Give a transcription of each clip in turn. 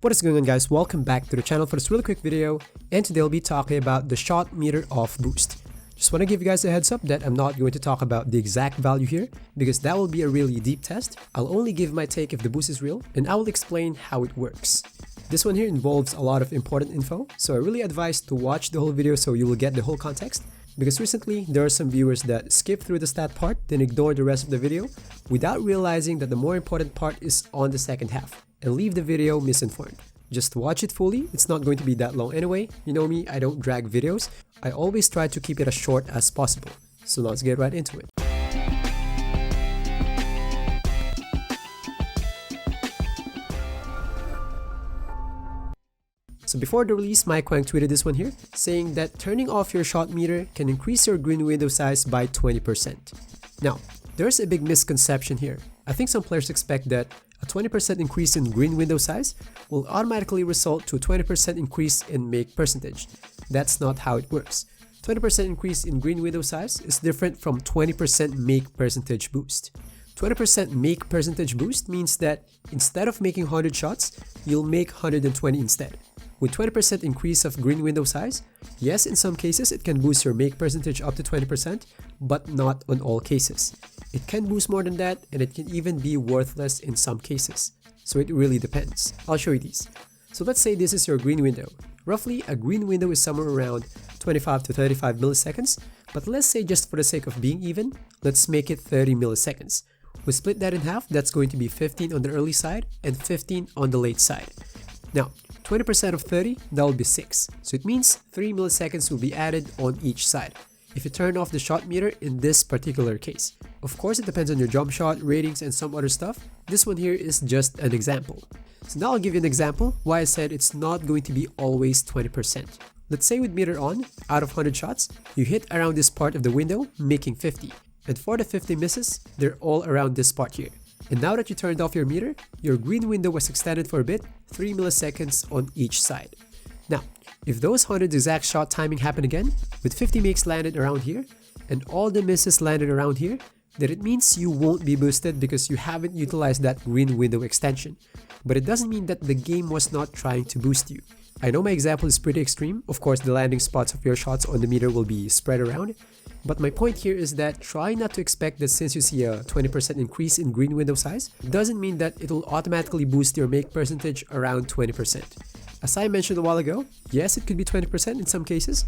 What is going on, guys? Welcome back to the channel for this really quick video, and today I'll be talking about the shot meter off boost. Just want to give you guys a heads up that I'm not going to talk about the exact value here because that will be a really deep test. I'll only give my take if the boost is real, and I will explain how it works. This one here involves a lot of important info, so I really advise to watch the whole video so you will get the whole context, because recently there are some viewers that skip through the stat part then ignore the rest of the video without realizing that the more important part is on the second half, and leave the video misinformed. Just watch it fully, it's not going to be that long anyway. You know me, I don't drag videos. I always try to keep it as short as possible. So let's get right into it. So before the release, Mike Wang tweeted this one here, saying that turning off your shot meter can increase your green window size by 20%. Now, there's a big misconception here. I think some players expect that a 20% increase in green window size will automatically result to a 20% increase in make percentage. That's not how it works. 20% increase in green window size is different from 20% make percentage boost. 20% make percentage boost means that instead of making 100 shots, you'll make 120 instead. With 20% increase of green window size, yes, in some cases it can boost your make percentage up to 20%, but not on all cases. It can boost more than that, and it can even be worthless in some cases. So it really depends. I'll show you these. So let's say this is your green window. Roughly, a green window is somewhere around 25 to 35 milliseconds, but let's say just for the sake of being even, let's make it 30 milliseconds. We split that in half, that's going to be 15 on the early side and 15 on the late side. Now, 20% of 30, that will be 6. So it means 3 milliseconds will be added on each side if you turn off the shot meter in this particular case. Of course, it depends on your jump shot, ratings, and some other stuff. This one here is just an example. So now I'll give you an example why I said it's not going to be always 20%. Let's say with meter on, out of 100 shots, you hit around this part of the window, making 50. And for the 50 misses, they're all around this part here. And now that you turned off your meter, your green window was extended for a bit, 3 milliseconds on each side. Now, if those 100 exact shot timing happen again, with 50 makes landed around here, and all the misses landed around here, then it means you won't be boosted because you haven't utilized that green window extension. But it doesn't mean that the game was not trying to boost you. I know my example is pretty extreme. Of course, the landing spots of your shots on the meter will be spread around. But my point here is that try not to expect that since you see a 20% increase in green window size, doesn't mean that it will automatically boost your make percentage around 20%. As I mentioned a while ago, yes, it could be 20% in some cases,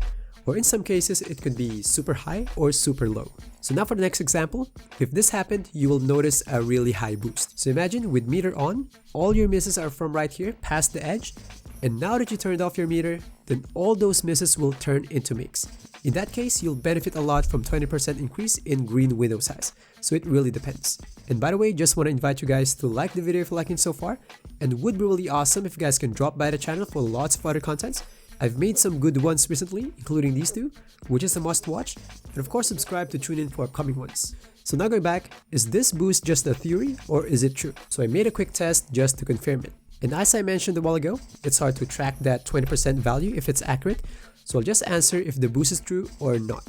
or in some cases it could be super high or super low. So now for the next example, if this happened, you will notice a really high boost. So imagine with meter on, all your misses are from right here past the edge, and now that you turned off your meter, then all those misses will turn into makes. In that case, you'll benefit a lot from 20% increase in green window size. So it really depends. And by the way, just want to invite you guys to like the video if you're liking so far, and would be really awesome if you guys can drop by the channel for lots of other contents. I've made some good ones recently, including these two, which is a must watch, and of course subscribe to tune in for upcoming ones. So now going back, is this boost just a theory or is it true? So I made a quick test just to confirm it. And as I mentioned a while ago, it's hard to track that 20% value if it's accurate, so I'll just answer if the boost is true or not.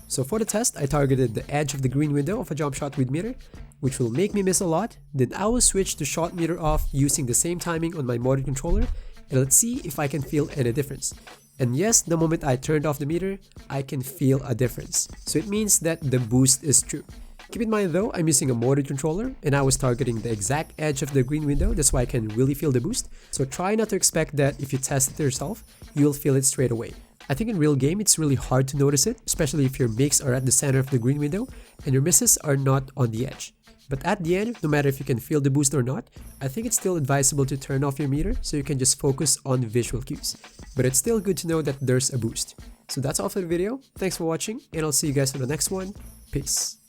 So for the test, I targeted the edge of the green window of a jump shot with meter, which will make me miss a lot. Then I will switch to shot meter off using the same timing on my motor controller, and let's see if I can feel any difference. And yes, the moment I turned off the meter, I can feel a difference. So it means that the boost is true. Keep in mind though, I'm using a motor controller and I was targeting the exact edge of the green window, that's why I can really feel the boost. So try not to expect that if you test it yourself, you'll feel it straight away. I think in real game, it's really hard to notice it, especially if your makes are at the center of the green window and your misses are not on the edge. But at the end, no matter if you can feel the boost or not, I think it's still advisable to turn off your meter so you can just focus on visual cues. But it's still good to know that there's a boost. So that's all for the video. Thanks for watching, and I'll see you guys for the next one. Peace.